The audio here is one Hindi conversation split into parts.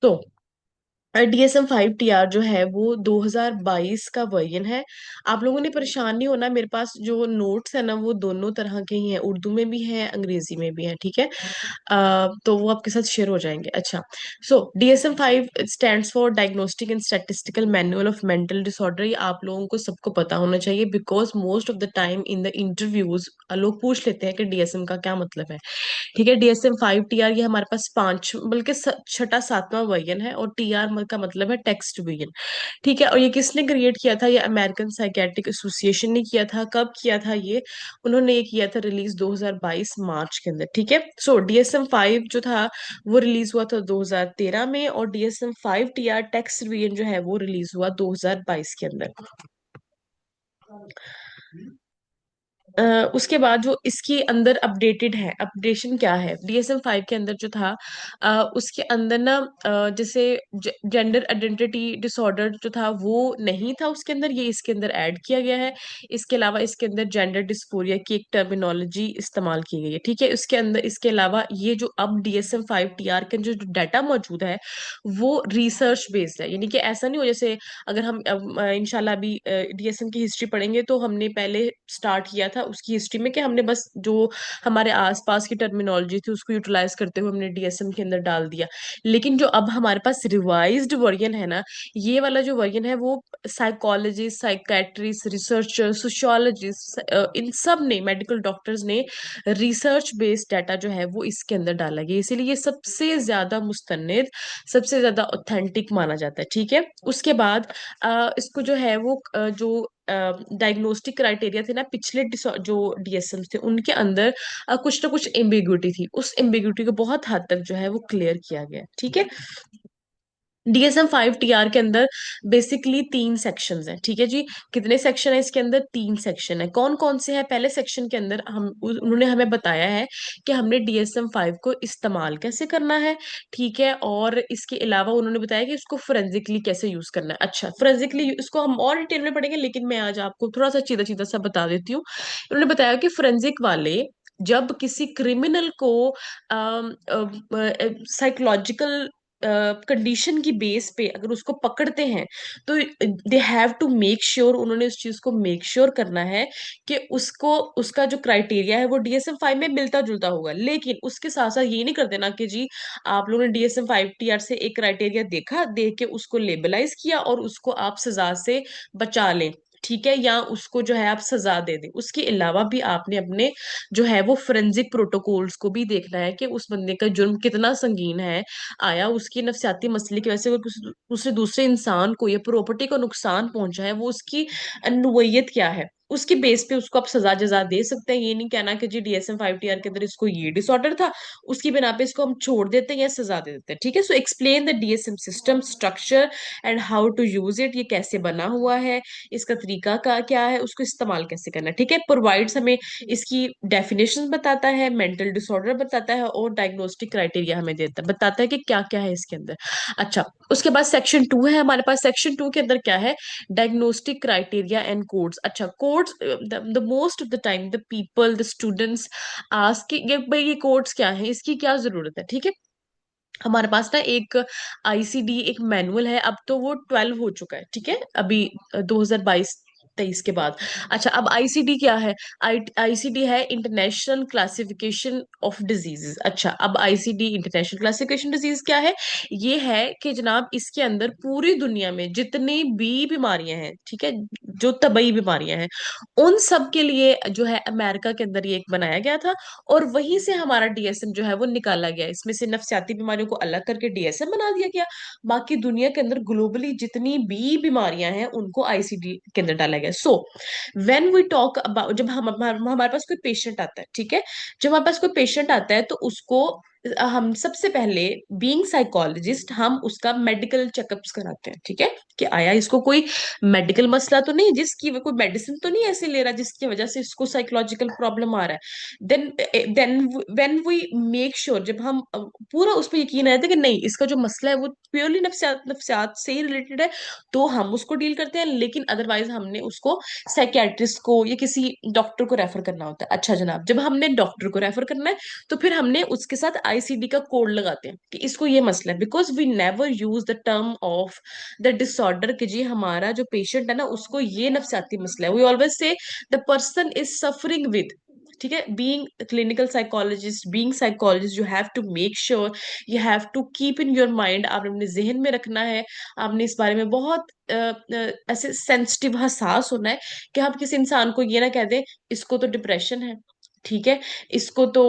तो DSM-5 TR जो है वो 2022 का वर्जन है। आप लोगों ने परेशान नहीं होना, मेरे पास जो नोट्स है ना वो दोनों तरह के ही हैं, उर्दू में भी है अंग्रेजी में भी है, ठीक है। तो वो आपके साथ शेयर हो जाएंगे। अच्छा, सो DSM-5 stands for diagnostic and statistical manual of mental disorder. ये आप लोगों को सबको पता होना चाहिए, because most of the time in the interviews लोग पूछ लेते हैं कि DSM का क्या मतलब है। ठीक है, DSM-5 TR ये हमारे पास पांच बल्कि छठा सातवां वर्जन है, और TR का मतलब है टेक्स्ट वर्जन। ठीक है, और ये किसने क्रिएट किया था? ये अमेरिकन साइकेट्रिक एसोसिएशन ने किया था। कब किया था ये? उन्होंने ये किया था रिलीज 2022 मार्च के अंदर। ठीक है, सो DSM-5 जो था वो रिलीज हुआ था 2013 में, और DSM-5 TR टेक्स्ट वर्जन जो है वो रिलीज हुआ 2022 के अंदर। उसके बाद जो इसके अंदर अपडेटेड है, अपडेशन क्या है DSM-5 के अंदर जो था, उसके अंदर ना जैसे जेंडर आइडेंटिटी डिसऑर्डर जो था वो नहीं था उसके अंदर, ये इसके अंदर ऐड किया गया है। इसके अलावा इसके अंदर जेंडर डिस्फोरिया की एक टर्मिनोलॉजी इस्तेमाल की गई है। ठीक है, इसके अंदर इसके अलावा ये जो अब DSM-5 TR के जो डाटा मौजूद है वो रिसर्च बेस्ड है, यानी कि ऐसा नहीं हो जैसे अगर हम इंशाल्लाह अभी DSM की हिस्ट्री पढ़ेंगे तो हमने पहले स्टार्ट किया था उसकी हिस्ट्री में कि हमने बस जो हमारे आसपास की टर्मिनोलॉजी थी उसको यूटिलाइज करते हुए हमने DSM के अंदर डाल दिया। लेकिन जो अब हमारे पास रिवाइज्ड वर्जन है ना, ये वाला जो वर्जन है वो साइकोलॉजिस्ट, साइकेट्रिस्ट, रिसर्चर, सोशियोलॉजिस्ट, इन सब ने, मेडिकल डॉक्टर्स ने रिसर्च बेस्ड डाटा जो है वो इसके अंदर डाला गया, इसीलिए ये सबसे ज्यादा मुस्तनिद, सबसे ज्यादा ऑथेंटिक माना जाता है। ठीक है, उसके बाद इसको जो है वो जो डायग्नोस्टिक क्राइटेरिया थे ना पिछले जो DSM थे उनके अंदर कुछ ना कुछ एम्बिग्युइटी थी, उस एम्बिग्युइटी को बहुत हद तक जो है वो क्लियर किया गया। ठीक है, DSM-5 TR के अंदर बेसिकली 3 सेक्शंस हैं। ठीक है जी, कितने सेक्शन है इसके अंदर? 3 सेक्शन है। कौन कौन से हैं? पहले सेक्शन के अंदर हम उन्होंने हमें बताया है कि हमने DSM-5 को इस्तेमाल कैसे करना है। ठीक है, और इसके अलावा उन्होंने बताया कि इसको फोरेंसिकली कैसे यूज करना है। अच्छा, फोरेंसिकली इसको हम और डिटेल में पढ़ेंगे, लेकिन मैं आज आपको थोड़ा सा सीधा सीधा सा बता देती हूँ। उन्होंने बताया कि फोरेंसिक वाले जब किसी क्रिमिनल को साइकोलॉजिकल कंडीशन की बेस पे अगर उसको पकड़ते हैं तो they have to make sure, उन्होंने उस चीज को मेक श्योर करना है कि उसको उसका जो क्राइटेरिया है वो DSM-5 में मिलता जुलता होगा। लेकिन उसके साथ साथ ये नहीं कर देना कि जी आप लोगों ने DSM-5 TR से एक क्राइटेरिया देखा, देख के उसको लेबलाइज किया और उसको आप सजा से बचा लें। ठीक है, या उसको जो है आप सजा दे दें। उसके अलावा भी आपने अपने जो है वो फोरेंसिक प्रोटोकॉल्स को भी देखना है कि उस बंदे का जुर्म कितना संगीन है, आया उसकी नफसियाती मसले की वजह से अगर किसी दूसरे दूसरे इंसान को या प्रॉपर्टी को नुकसान पहुंचा है, वो उसकी नौयत क्या है, उसकी बेस पे उसको आप सजा जजा दे सकते हैं। ये नहीं कहना कि जी DSM-5 TR के अंदर इसको ये डिसऑर्डर था, उसकी बिना पे इसको हम छोड़ देते हैं या सजा दे देते हैं। ठीक है, so explain the DSM system structure and how to use it, ये कैसे बना हुआ है, इसका तरीका का क्या है, उसको इस्तेमाल कैसे करना है। ठीक है, प्रोवाइड्स हमें इसकी डेफिनेशन बताता है, मेंटल डिसऑर्डर बताता है, और डायग्नोस्टिक क्राइटेरिया हमें देता बताता है कि क्या क्या है इसके अंदर। अच्छा, उसके बाद सेक्शन 2 है हमारे पास। सेक्शन 2 के अंदर क्या है? Diagnostic criteria and codes. अच्छा, codes the most of the time the people the students ask ये भाई ये कोड्स क्या है, इसकी क्या जरूरत है। ठीक है, हमारे पास ना एक ICD एक मैनुअल है, अब तो वो 12 हो चुका है। ठीक है, अभी 2022 23 के बाद। अच्छा, अब ICD क्या है? ICD है इंटरनेशनल क्लासिफिकेशन ऑफ डिजीजेस। अच्छा, अब ICD इंटरनेशनल क्लासिफिकेशन डिजीज क्या है? ये है कि जनाब इसके अंदर पूरी दुनिया में जितनी भी बीमारियां हैं, ठीक है, जो तबई बीमारियां हैं, उन सब के लिए जो है अमेरिका के अंदर ये एक बनाया गया था, और वहीं से हमारा DSM जो है वो निकाला गया। इसमें से नफसियाती बीमारियों को अलग करके DSM बना दिया गया। बाकी दुनिया के अंदर ग्लोबली जितनी भी बीमारियां हैं उनको ICD के अंदर डाला गया। So when we talk about, जब हमारे पास कोई पेशेंट आता है, ठीक है, जब हमारे पास कोई पेशेंट आता है तो उसको हम सबसे पहले बीइंग साइकोलॉजिस्ट हम उसका मेडिकल चेकअप्स कराते हैं। ठीक है, कि आया इसको कोई मेडिकल मसला तो नहीं, जिसकी कोई मेडिसिन तो नहीं ऐसे ले रहा जिसकी वजह से इसको साइकोलॉजिकल प्रॉब्लम आ रहा है। Then when we make sure, जब हम पूरा उस पर यकीन रहता है कि नहीं इसका जो मसला है वो प्योरली नफ्सियात नफ्सियात से ही रिलेटेड है, तो हम उसको डील करते हैं। लेकिन अदरवाइज हमने उसको साइकेट्रिस्ट को या किसी डॉक्टर को रेफर करना होता है। अच्छा जनाब, जब हमने डॉक्टर को रेफर करना है तो फिर हमने उसके साथ आईसीडी का कोड लगाते हैं कि इसको ये मसला है, because we never use the term of the disorder कि जी हमारा जो पेशेंट है ना उसको ये नफसियाती मसला है। We always say the person is suffering with, ठीक है, being clinical psychologist, being psychologist, you have to make sure, you have to keep in your mind, आपने अपने जहन में रखना है, आपने इस बारे में बहुत ऐसे सेंसिटिव हसास होना है कि हम किसी इंसान को ये ना कह दें इसको तो डिप्रेशन है, ठीक है, इसको तो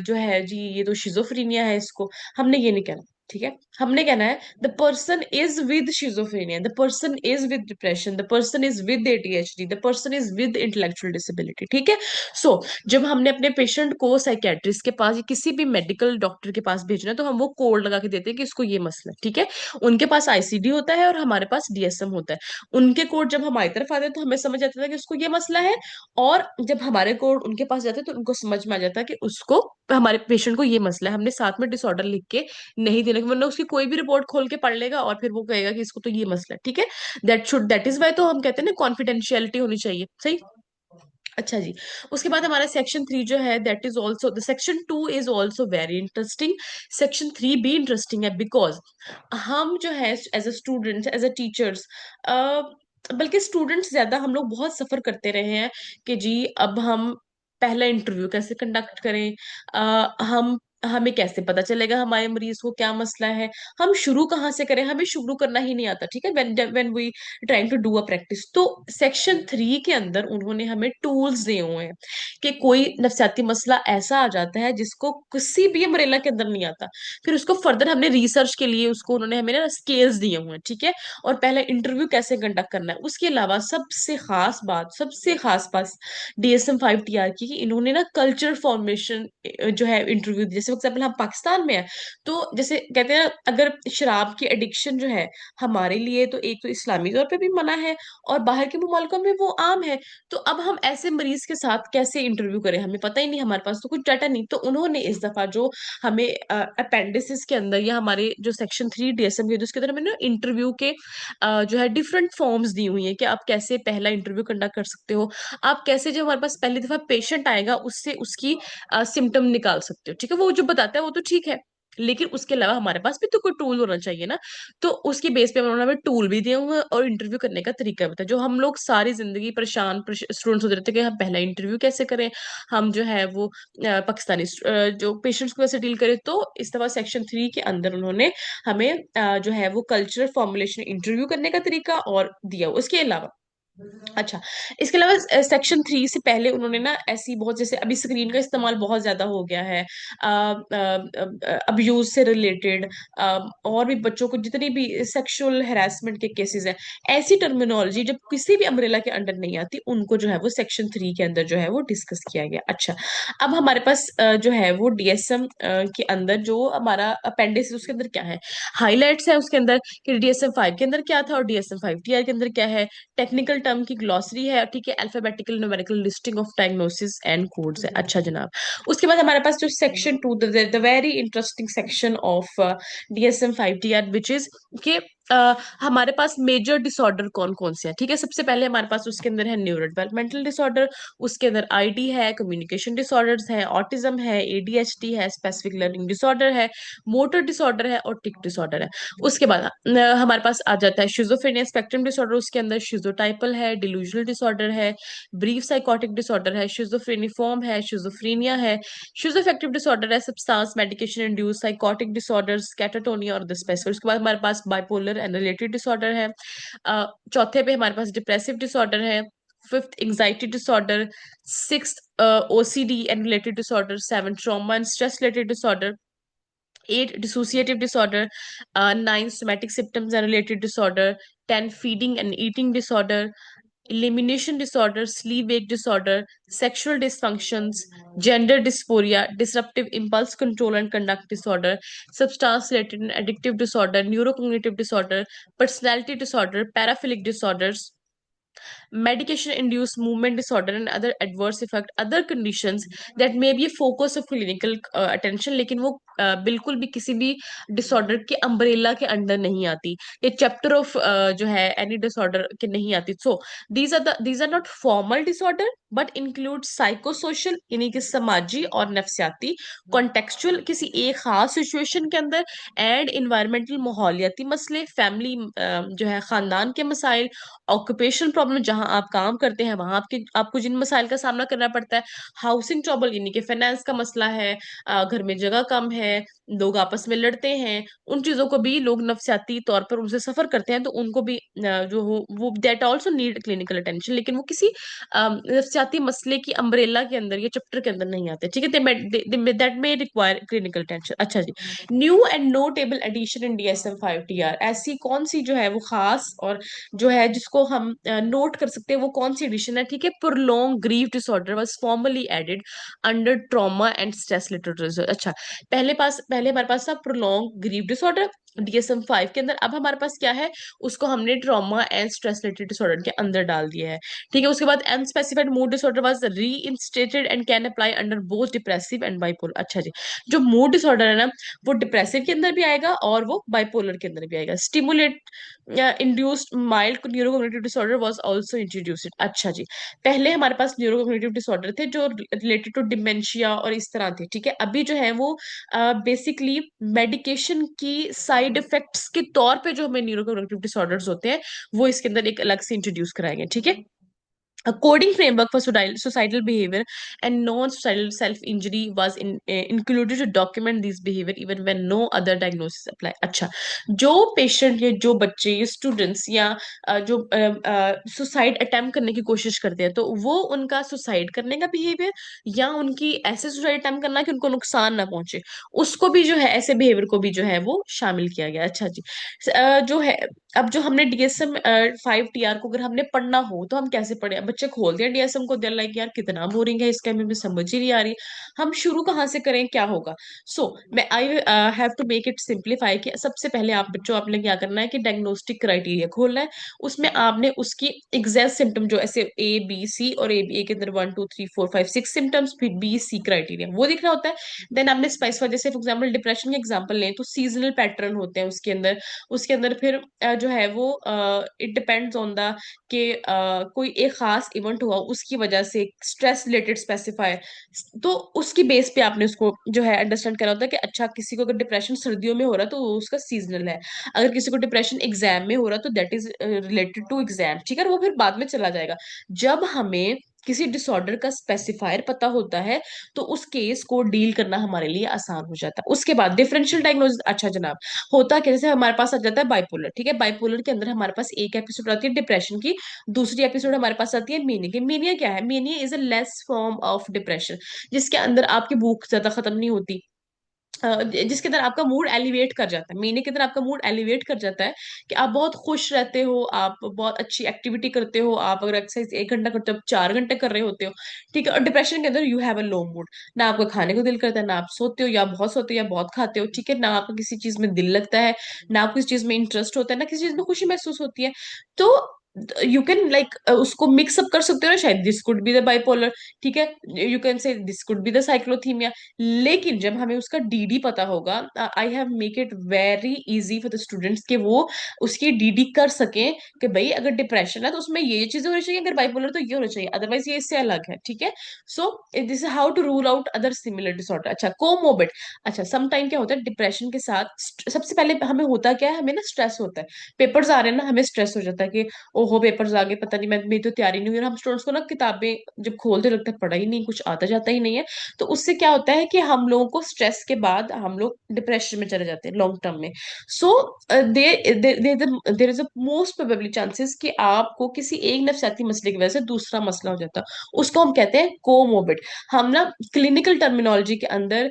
जो है जी ये तो शिजोफ्रीनिया है, इसको हमने ये नहीं कहना, ठीक है, हमने कहना है the person is with schizophrenia, the person is with depression, the person is with ADHD, the person is with intellectual disability, ठीक है। सो जब हमने अपने पेशेंट को साइकेट्रिस्ट के पास या किसी भी मेडिकल डॉक्टर के पास भेजना है तो हम वो कोड लगा के देते हैं कि इसको ये मसला है, ठीक है। उनके पास आईसीडी होता है और हमारे पास डीएसएम होता है। उनके कोड जब हमारी तरफ आते हैं तो हमें समझ आता था कि उसको ये मसला है, और जब हमारे कोड उनके पास जाते हैं तो उनको समझ में आ जाता है कि उसको, हमारे पेशेंट को ये मसला है। हमने साथ में डिसऑर्डर लिख के नहीं देने के, वरना उसकी कोई भी रिपोर्ट खोल के पढ़ लेगा और फिर वो कहेगा कि इसको तो ये मसला है, ठीक है। दैट इज वाई तो हम कहते हैं ना कॉन्फिडेंशियलिटी होनी चाहिए, सही। अच्छा जी, उसके बाद हमारा सेक्शन 3 जो है that is also the section 2 is also very interesting. Section 3 भी इंटरेस्टिंग है बिकॉज हम जो है as a student, as a teachers, बल्कि स्टूडेंट्स ज्यादा, हम लोग बहुत सफर करते रहे हैं कि जी अब हम पहला इंटरव्यू कैसे कंडक्ट करें, हम हमें कैसे पता चलेगा हमारे मरीज को क्या मसला है, हम शुरू कहाँ से करें, हमें शुरू करना ही नहीं आता, ठीक है, when we trying to do a practice. तो सेक्शन 3 के अंदर उन्होंने हमें टूल्स दिए हुए हैं कि कोई नफसियाती मसला ऐसा आ जाता है जिसको किसी भी अम्ब्रेला के अंदर नहीं आता, फिर उसको फर्दर हमने रिसर्च के लिए उसको उन्होंने हमें ना स्केल्स दिए हुए हैं, ठीक है, और पहले इंटरव्यू कैसे कंडक्ट करना है। उसके अलावा सबसे खास बात DSM-5 TR की, कि इन्होंने ना कल्चर फॉर्मेशन जो है इंटरव्यू, जैसे फॉर एग्जाम्पल हम पाकिस्तान में है, तो जैसे कहते हैं अगर शराब की एडिक्शन जो है हमारे लिए तो एक तो इस्लामी तौर पे भी मना है और बाहर के मुमालिकों में वो आम है, तो अब हम ऐसे मरीज के साथ कैसे इंटरव्यू करें, हमें पता ही नहीं, हमारे पास तो कुछ डाटा नहीं। तो उन्होंने इस दफा जो हमें अपेंडिसिस के अंदर या हमारे जो सेक्शन 3 DSM के उसके अंदर हमें ना इंटरव्यू के जो है डिफरेंट फॉर्म्स दी हुई है कि आप कैसे पहला इंटरव्यू कंडक्ट कर सकते हो, आप कैसे जब हमारे पास पहली दफा पेशेंट आएगा उससे उसकी सिम्टम निकाल सकते हो, ठीक है, वो जो बताता है वो तो ठीक है, लेकिन उसके अलावा हमारे पास भी तो कोई टूल होना चाहिए ना। तो उसकी बेस पे उन्होंने हमें टूल भी दिए हुए हैं और इंटरव्यू करने का तरीका बताया, जो हम लोग सारी जिंदगी परेशान स्टूडेंट्स होते रहते हैं कि हम पहला इंटरव्यू कैसे करें, हम जो है वो पाकिस्तानी जो पेशेंट्स को कैसे डील करें। तो इस दफा सेक्शन 3 के अंदर उन्होंने हमें जो है वो कल्चरल फॉर्मुलेशन इंटरव्यू करने का तरीका और दिया। उसके अलावा अच्छा, इसके अलावा सेक्शन 3 से पहले उन्होंने ना ऐसी बहुत, जैसे अभी स्क्रीन का इस्तेमाल बहुत ज्यादा हो गया है अब्यूज से रिलेटेड, और भी बच्चों को जितनी भी सेक्सुअल हेरासमेंट के केसेस हैं, ऐसी टर्मिनोलॉजी जब किसी भी अम्ब्रेला के अंडर नहीं आती उनको जो है वो सेक्शन 3 के अंदर जो है वो डिस्कस किया गया। अच्छा, अब हमारे पास जो है वो DSM के अंदर जो हमारा अपेंडिक्स उसके अंदर क्या है, हाईलाइट्स है उसके अंदर कि DSM-5 के अंदर क्या था और DSM-5 TR के अंदर क्या है, टेक्निकल टर्म की ग्लॉसरी है, ठीक है, alphabetical numerical listing of diagnosis and codes है। अच्छा जनाब, उसके बाद हमारे पास जो section 2, the very interesting section of DSM-5 TR which is के हमारे पास मेजर डिसऑर्डर कौन कौन से हैं, ठीक है। सबसे पहले हमारे पास उसके अंदर है न्यूरो डेवलपमेंटल डिसऑर्डर, उसके अंदर आईडी है, कम्युनिकेशन डिसऑर्डर्स है, ऑटिज्म है, ADHD है, स्पेसिफिक लर्निंग डिसऑर्डर है, मोटर डिसऑर्डर है और टिक डिसऑर्डर है। उसके बाद हमारे पास आ जाता है शिजोफ्रेनिया स्पेक्ट्रम डिसऑर्डर, उसके अंदर शिजोटाइपल है, डिलूजनल डिसऑर्डर है, ब्रीफ साइकोटिक डिसऑर्डर है, शिजोफ्रेनिफॉर्म है, शिजोफ्रेनिया है, शिजोफेक्टिव डिसऑर्डर है, substance medication induce psychotic disorders, catatonia और द स्पेसिफिक। उसके बाद हमारे पास बाइपोलर एंड रिलेटेड डिसऑर्डर है। चौथे पे हमारे पास डिप्रेसिव डिसऑर्डर है, fifth anxiety disorder, sixth OCD and related disorder, seven trauma and stress related disorder, 8 dissociative disorder, 9 somatic symptoms and related disorder, 10 feeding and eating disorder, elimination disorder, sleep wake disorder, sexual dysfunctions, gender dysphoria, disruptive impulse control and conduct disorder, substance related and addictive disorder, neurocognitive disorder, personality disorder, paraphilic disorders, medication induced movement disorder and other adverse effect, other conditions that may be a focus of clinical attention, लेकिन वो बिल्कुल भी किसी भी डिसऑर्डर के अम्ब्रेला के अंडर नहीं आती, ये चैप्टर ऑफ जो है एनी डिसऑर्डर के नहीं आती। So these are not formal disorder but include psychosocial, यानी कि समाजी और नफ्सियाती, कॉन्टेक्चुअल किसी एक खास सिचुएशन के अंदर, एंड इन्वायरमेंटल माहौलियाती मसले, फैमिली जो है खानदान के मसाइल, ऑक्यूपेशन प्रॉब्लम जहां आप काम करते हैं वहां आपको जिन मसाइल का सामना करना पड़ता है, हाउसिंग ट्रबल यानी कि फाइनेंस का मसला है, घर में जगह कम है, लोग आपस में लड़ते हैं, उन चीजों को भी लोग नफ्सियाती तौर पर उनसे सफर करते हैं, तो उनको भी जो हो वो that also need clinical attention, लेकिन वो किसी नफ्सियाती मसले की अम्ब्रेला के अंदर या चैप्टर के अंदर नहीं आते, ठीक है, that may require clinical attention. अच्छा जी, new and notable edition in DSM-5 TR, ऐसी कौन सी जो है वो खास और जो है जिसको हम नोट कर सकते हैं, वो कौन सी एडिशन है, ठीक है, prolong grief disorder was formally added under trauma and stress related. अच्छा, पहले हमारे पास था प्रोलॉन्ग ग्रीव डिसऑर्डर DSM-5 के अंदर, अब हमारे पास क्या है, उसको हमने trauma and stress related disorder के अंदर डाल दिया है, ठीक है। उसके बाद unspecified mood disorder was reinstated and can apply under both depressive and bipolar. अच्छा जी, जो मूड डिसऑर्डर है ना, वो डिप्रेसिव के अंदर भी आएगा और वो बाइपोलर के अंदर भी आएगा। Stimulant induced mild neurocognitive disorder was also introduced. अच्छा जी, पहले हमारे पास न्यूरोकोग्निटिव डिसऑर्डर थे जो रिलेटेड टू डिमेंशिया और इस तरह थे, ठीक है। अभी जो है वो बेसिकली मेडिकेशन की साइड इफेक्ट्स के तौर पे जो हमें न्यूरोकोग्निटिव डिसऑर्डर्स होते हैं वो इसके अंदर एक अलग से इंट्रोड्यूस कराएंगे, ठीक है। A coding framework for societal behavior and non-societal self-injury was included to document these behavior even when no other diagnosis apply। अच्छा, जो पेशेंट या जो बच्चे स्टूडेंट्स या जो सुसाइड अटेम्प्ट करने की कोशिश करते हैं, तो वो उनका सुसाइड करने का बिहेवियर या उनकी ऐसे सुसाइड अटेम्प्ट करना कि उनको नुकसान ना पहुंचे, उसको भी जो है ऐसे बिहेवियर को भी जो है वो शामिल किया गया। अच्छा जी, जो है अब जो हमने DSM-5 TR को अगर हमने पढ़ना हो तो हम कैसे पढ़े, अब बच्चे खोलते हैं DSM को, देर लाइक यार कितना बोरिंग है इसका, हमें भी समझ ही नहीं आ रही, हम शुरू कहाँ से करें, क्या होगा। सो मैं I have to make it simplify कि सबसे पहले आप बच्चों आपने क्या करना है कि डायग्नोस्टिक क्राइटेरिया खोलना है, उसमें आपने उसकी एग्जैक्ट सिम्टम जो ऐसे A B C और A के अंदर 1 2 3 4 5 6 सिम्टम्स, फिर B C क्राइटेरिया वो दिखना होता है। देन आपने स्पेसिफाई, जैसे फॉर एग्जाम्पल डिप्रेशन के एग्जाम्पल लें तो सीजनल पैटर्न होते हैं उसके अंदर फिर जो है वो इट डिपेंड्स ऑन द कि कोई एक खास इवेंट हुआ उसकी वजह से स्ट्रेस रिलेटेड स्पेसिफाई, तो उसकी बेस पे आपने उसको जो है अंडरस्टैंड करा होता है कि अच्छा किसी को अगर डिप्रेशन सर्दियों में हो रहा है तो वो उसका सीजनल है, अगर किसी को डिप्रेशन एग्जाम में हो रहा है तो that is related to exam, ठीक है, वो फिर बाद में चला जाएगा। जब हमें किसी डिसऑर्डर का स्पेसिफायर पता होता है तो उस केस को डील करना हमारे लिए आसान हो जाता है। उसके बाद डिफरेंशियल डायग्नोसिस। अच्छा जनाब, होता कैसे, हमारे पास आ जाता है बाइपोलर, ठीक है, बाइपोलर के अंदर हमारे पास एक एपिसोड आती है डिप्रेशन की, दूसरी एपिसोड हमारे पास आती है मेनिया की। मेनिया क्या है, mania is a less form of depression, जिसके अंदर आपकी भूख ज्यादा खत्म नहीं होती, जिसके अंदर आपका मूड एलिवेट कर जाता है, महीने के अंदर आपका मूड एलिवेट कर जाता है कि आप बहुत खुश रहते हो, आप बहुत अच्छी एक्टिविटी करते हो, आप अगर एक्सरसाइज 1 घंटा करते हो आप 4 घंटे कर रहे होते हो, ठीक है। और डिप्रेशन के अंदर you have a low mood, ना आपको खाने को दिल करता है, ना आप सोते हो या बहुत सोते हो या बहुत खाते हो, ठीक है, ना आपको किसी चीज में दिल लगता है, ना आपको किसी चीज में इंटरेस्ट होता है, ना किसी चीज में खुशी महसूस होती है। तो यू कैन लाइक उसको मिक्स अप कर सकते हो ना, शायद this could be the bipolar, ठीक है, you can say this could be the cyclothymia. लेकिन जब हमें उसका DD पता होगा, I have make it very easy for the students कि वो उसकी DD कर सकें कि भाई अगर डिप्रेशन है तो उसमें ये चीजें होनी चाहिए, अगर बाइपोलर तो ये होना चाहिए, अदरवाइज ये इससे अलग है, ठीक है। So this is how to rule out other similar disorder. अच्छा, कोमोबिड। अच्छा, सम टाइम क्या होता है डिप्रेशन के साथ, सबसे पहले हमें होता क्या है, हमें ना स्ट्रेस होता है, पेपर्स आ रहे हैं ना, हमें स्ट्रेस हो जाता है कि ओहो पेपर्स आ गए, पता नहीं मैं मेरी तो तैयारी नहीं हुई, और हम स्टूडेंट्स को ना किताबें जब खोलते लगता है पढ़ा ही नहीं, कुछ आता जाता ही नहीं है, तो उससे क्या होता है कि हम लोगों को स्ट्रेस के बाद हम लोग डिप्रेशन में चले जाते हैं लॉन्ग टर्म में। So there is a most probably chances कि आपको किसी एक नफसियाती मसले की वजह से दूसरा मसला हो जाता है, उसको हम कहते हैं कोमोबिड। हम ना क्लिनिकल टर्मिनोलॉजी के अंदर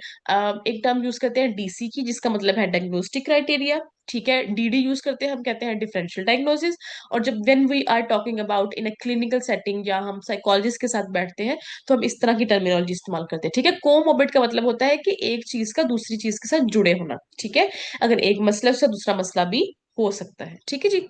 एक टर्म यूज करते हैं DC की, जिसका मतलब है डायग्नोस्टिक क्राइटेरिया, ठीक है। DD यूज करते हैं, हम कहते हैं डिफरेंशियल डायग्नोसिस। और जब when we are talking about in a clinical setting या हम साइकोलॉजिस्ट के साथ बैठते हैं तो हम इस तरह की टर्मिनोलॉजी इस्तेमाल करते हैं, ठीक है। कोमोबिड का मतलब होता है कि एक चीज का दूसरी चीज के साथ जुड़े होना, ठीक है, अगर एक मसला है उससे दूसरा मसला भी हो सकता है, ठीक है जी।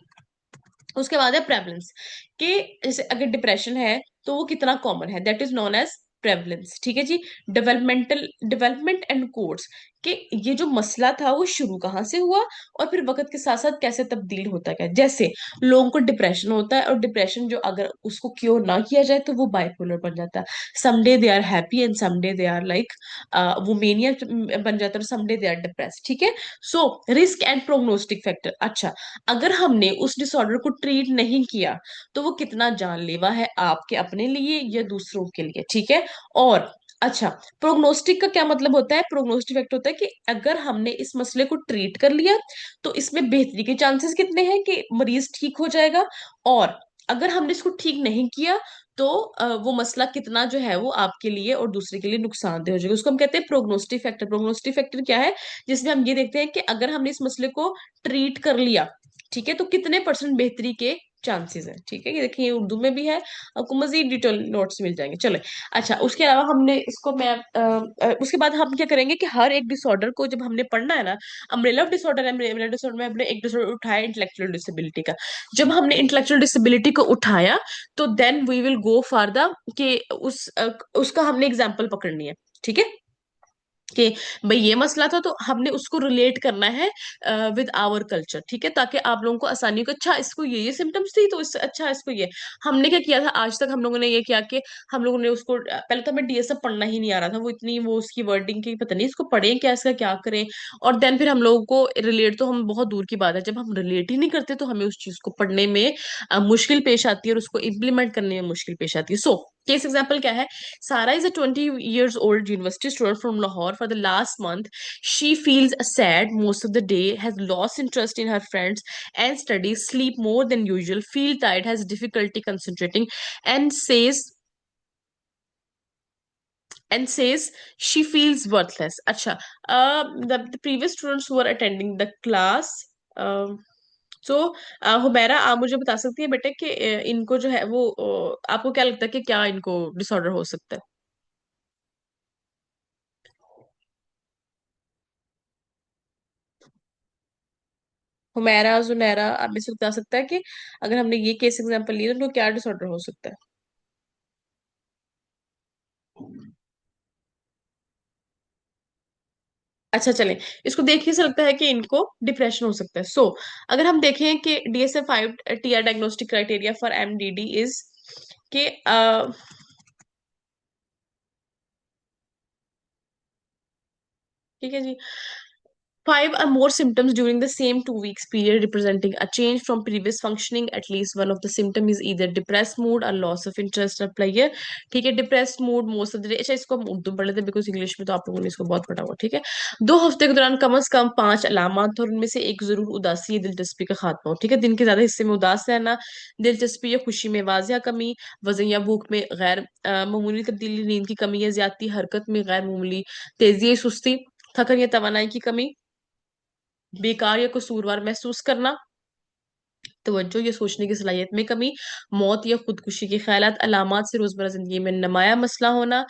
उसके बाद है प्रेवलेंस, कि जैसे अगर डिप्रेशन है तो वो कितना कॉमन है, that is known as prevalence, ठीक है जी। डेवलपमेंट एंड कोर्स, कि ये जो मसला था वो शुरू कहाँ से हुआ और फिर वक्त के साथ साथ कैसे तब्दील होता गया। जैसे लोगों को डिप्रेशन होता है, और डिप्रेशन जो अगर उसको क्योर ना किया जाए तो वो बाइपोलर बन जाता है। Someday they are happy and someday they are like वो मेनिया बन जाता है, और समडे दे आर डिप्रेस्ड। ठीक है। So risk and prognostic factor. अच्छा, अगर हमने उस डिसऑर्डर को ट्रीट नहीं किया तो वो कितना जानलेवा है आपके अपने लिए या दूसरों के लिए। ठीक है। और अच्छा, प्रोग्नोस्टिक का क्या मतलब होता है? प्रोग्नोस्टिक फैक्टर होता है कि अगर हमने इस मसले को ट्रीट कर लिया तो इसमें बेहतरी के चांसेस कितने हैं कि मरीज ठीक हो जाएगा, और अगर हमने इसको ठीक नहीं किया तो वो मसला कितना जो है वो आपके लिए और दूसरे के लिए नुकसानदेह हो जाएगा। उसको हम कहते हैं प्रोग्नोस्टिक फैक्टर। प्रोग्नोस्टिक फैक्टर क्या है? जिसमें हम ये देखते हैं कि अगर हमने इस मसले को ट्रीट कर लिया, ठीक है, तो कितने परसेंट बेहतरी के चांसेस है। ठीक है, ये देखिए, ये उर्दू में भी है, आपको मजीद डिटेल नोट्स मिल जाएंगे। चलो, अच्छा, उसके अलावा हमने इसको मैं उसके बाद हम क्या करेंगे कि हर एक डिसऑर्डर को जब हमने पढ़ना है ना, अम्ब्रेला डिसऑर्डर है, अम्ब्रेला डिसऑर्डर में हमने एक डिसऑर्डर उठाया इंटेलेक्चुअल डिसेबिलिटी का। जब हमने इंटेलेक्चुअल डिसेबिलिटी को उठाया तो then we will go for the कि उसका हमने एग्जाम्पल पकड़नी है। ठीक है, कि भाई ये मसला था तो हमने उसको रिलेट करना है विद आवर कल्चर। ठीक है, ताकि आप लोगों को आसानी हो कि अच्छा इसको ये सिम्टम्स थी तो इससे अच्छा इसको ये। हमने क्या किया था आज तक, हम लोगों ने ये किया कि हम लोगों ने उसको पहले तो हमें डीएसएम पढ़ना ही नहीं आ रहा था, वो इतनी वो उसकी वर्डिंग की पता नहीं इसको पढ़ें क्या, इसका क्या करें। और देन फिर हम लोगों को रिलेट, तो हम बहुत दूर की बात है, जब हम रिलेट ही नहीं करते तो हमें उस चीज को पढ़ने में मुश्किल पेश आती है और उसको इम्प्लीमेंट करने में मुश्किल पेश आती है। सो केस एग्जाम्पल क्या है? Sarah is a 20 years old university student from Lahore. For the last month, she feels sad most of the day, has lost interest in her friends and studies, sleep more than usual, feel tired, has difficulty concentrating, and says she feels worthless. अच्छा, the previous students who are attending the class. um सो हुमैरा, आप मुझे बता सकती हैं बेटे कि इनको जो है वो आपको क्या लगता है कि क्या इनको डिसऑर्डर हो सकता है? हुमैरा, जुनैरा, आप में से बता सकता है कि अगर हमने ये केस एग्जांपल लिए तो उनको क्या डिसऑर्डर हो सकता है? अच्छा, चलें, इसको देखने से लगता है कि इनको डिप्रेशन हो सकता है। सो अगर हम देखें कि DSM-5 TR diagnostic criteria for MDD is कि ठीक है जी, 5 or more symptoms during the same 2 weeks period representing a change from previous functioning. At least one of the symptom is either depressed mood or loss of interest or pleasure. ठीक है, depressed mood most of the day. अच्छा, इसको हम उर्दू में पढ़ लेते हैं बिकॉज इंग्लिश में तो आप लोगों ने इसको बहुत पढ़ा हुआ। ठीक है, 2 हफ्ते के दौरान कम से कम 5 अलामत, और उनमें से एक जरूर उदासी या दिलचस्पी का खात्मा हो। ठीक है, दिन के ज्यादा हिस्से में उदास रहना, दिलचस्पी या खुशी में वाजिया कमी, वजन या भूख में गैर मामूली तब्दीली, नींद की कमी या ज्यादती, हरकत में गैर मामूली तेजी या सुस्ती, थकन या तवानाई की कमी, बेकार या कसूरवार महसूस करना, तवज्जो या सोचने की सलाहियत में कमी, मौत या खुदकुशी के ख्यालात। अलामात से रोजमर्रा जिंदगी में नुमाया मसला होना,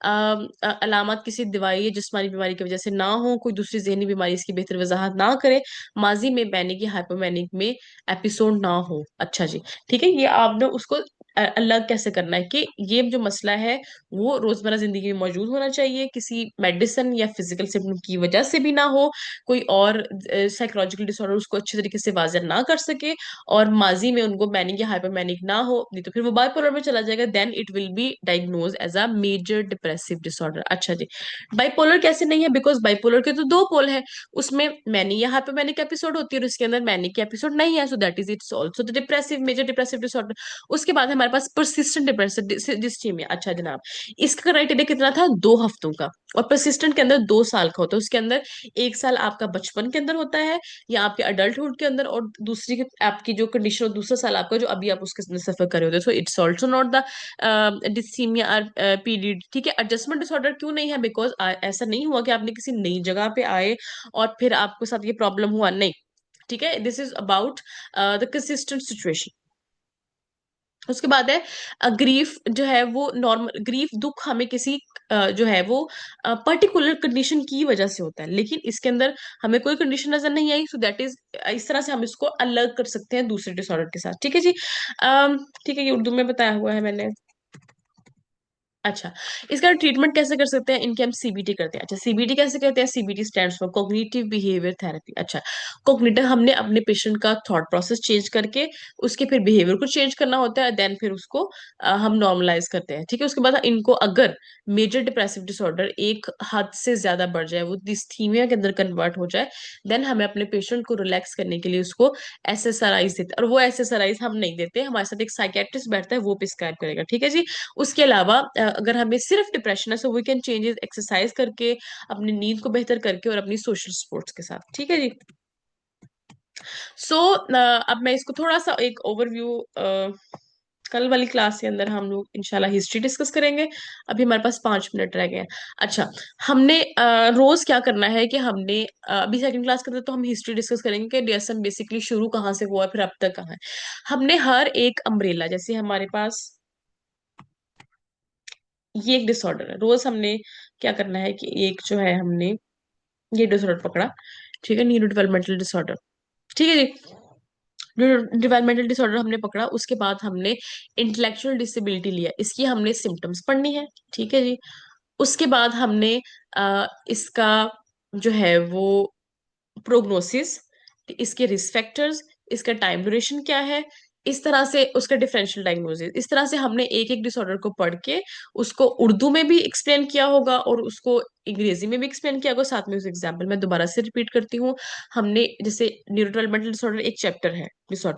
अलामात किसी दवाई या जिस्मानी बीमारी की वजह से ना हो, कोई दूसरी जहनी बीमारी इसकी बेहतर वजाहत ना करे, माजी में मैनिक या हाइपोमैनिक में एपिसोड ना हो। अच्छा जी, ठीक है, ये आपने उसको अलग कैसे करना है कि ये जो मसला है वो रोजमर्रा जिंदगी में मौजूद होना चाहिए, किसी मेडिसिन या फिजिकल सिम्टम की वजह से भी ना हो, कोई और साइकोलॉजिकल डिसऑर्डर उसको अच्छे तरीके से वाजह ना कर सके, और माजी में उनको मैनिक या हाइपरमैनिक ना हो, नहीं तो फिर वो बाइपोलर में चला जाएगा, then it will be diagnose as a major depressive disorder. अच्छा जी, बाइपोलर कैसे नहीं है? बिकॉज बाइपोलर के तो दो पोल है, उसमें मैनी या हाइपरमैनिक एपिसोड होती है और इसके अंदर मैनिक एपिसोड नहीं है, so that is it's also the depressive, major depressive disorder. उसके बाद हमारे पास परसिस्टेंट डिप्रेसिव डिस्टीमिया। अच्छा जनाब, इसका क्राइटेरिया कितना था? 2 हफ्तों का। और परसिस्टेंट के अंदर 2 साल का होता है, उसके अंदर 1 साल आपका बचपन के अंदर होता है या आपके अडल्टहुड के अंदर, और दूसरी आपकी जो कंडीशन हो, दूसरा साल आपका जो अभी आप उसके अंदर सफर कर रहे होते हो। So it's also not the dysthymia और पीरियड। ठीक है, एडजस्टमेंट डिसऑर्डर क्यों नहीं है? बिकॉज ऐसा नहीं हुआ कि आपने किसी नई जगह पे आए और फिर आपके साथ ये प्रॉब्लम हुआ, नहीं। ठीक है, this is about the consistent situation. उसके बाद है ग्रीफ, जो है वो नॉर्मल ग्रीफ, दुख हमें किसी जो है वो पर्टिकुलर कंडीशन की वजह से होता है, लेकिन इसके अंदर हमें कोई कंडीशन नजर नहीं आई, सो दैट इज इस तरह से हम इसको अलग कर सकते हैं दूसरे डिसऑर्डर के साथ। ठीक है जी, ठीक है, ये उर्दू में बताया हुआ है मैंने। अच्छा, इसका ट्रीटमेंट कैसे कर सकते हैं? इनके हम सीबीटी करते हैं। अच्छा, सीबीटी कैसे करते हैं? CBT stands for cognitive behaviour therapy. अच्छा, कॉग्निटिव, हमने अपने पेशेंट का थॉट प्रोसेस चेंज करके उसके फिर बिहेवियर को चेंज करना होता है, देन फिर उसको हम नॉर्मलाइज करते हैं। ठीक है, उसके बाद इनको अगर मेजर डिप्रेसिव डिसऑर्डर एक हद से ज्यादा बढ़ जाए, वो डिस्थीमिया के अंदर कन्वर्ट हो जाए, देन हमें अपने पेशेंट को रिलैक्स करने के लिए उसको एसएसआरआईज देते हैं। और वो एसएसआरआईज हम नहीं देते, हमारे साथ एक साइकेट्रिस्ट बैठता है, वो प्रिस्क्राइब करेगा। ठीक है जी। उसके अलावा अगर हमें सिर्फ डिप्रेशन है, so we can changes exercise करके, अपनी नींद को बेहतर करके, और अपनी सोशल सपोर्ट्स के साथ। ठीक है जी। सो अब मैं इसको थोड़ा सा एक ओवरव्यू, कल वाली क्लास के अंदर हम लोग इंशाल्लाह हिस्ट्री डिस्कस करेंगे। अभी हमारे पास 5 मिनट रह गए हैं। अच्छा, हमने रोज क्या करना है कि हमने अभी सेकंड क्लास के अंदर तो हम हिस्ट्री डिस्कस करेंगे कि डीएसएम बेसिकली शुरू कहाँ से हुआ है, फिर अब तक कहाँ है। हमने हर एक अम्ब्रेला, जैसे हमारे पास ये एक डिसऑर्डर है, रोज हमने क्या करना है कि एक जो है हमने ये डिसऑर्डर पकड़ा। ठीक है, न्यूरो डेवलपमेंटल डिसऑर्डर। ठीक है जी। डेवलपमेंटल डिसऑर्डर हमने पकड़ा, उसके बाद हमने इंटेलेक्चुअल डिसेबिलिटी लिया, इसकी हमने सिम्टम्स पढ़नी है। ठीक है जी। उसके बाद हमने इसका जो है वो प्रोग्नोसिस, इसके रिस्क फैक्टर्स, इसका टाइम ड्यूरेशन क्या है, इस तरह से उसका डिफरेंशियल डायग्नोसिस, इस तरह से हमने एक एक डिसऑर्डर को पढ़ के उसको उर्दू में भी एक्सप्लेन किया होगा और उसको अंग्रेजी में भी एक्सप्लेन किया होगा। साथ में उस एग्जाम्पल मैं दोबारा से रिपीट करती हूँ। हमने जैसे न्यूरो डेवलपमेंटल डिसऑर्डर एक चैप्टर है डिसऑर्डर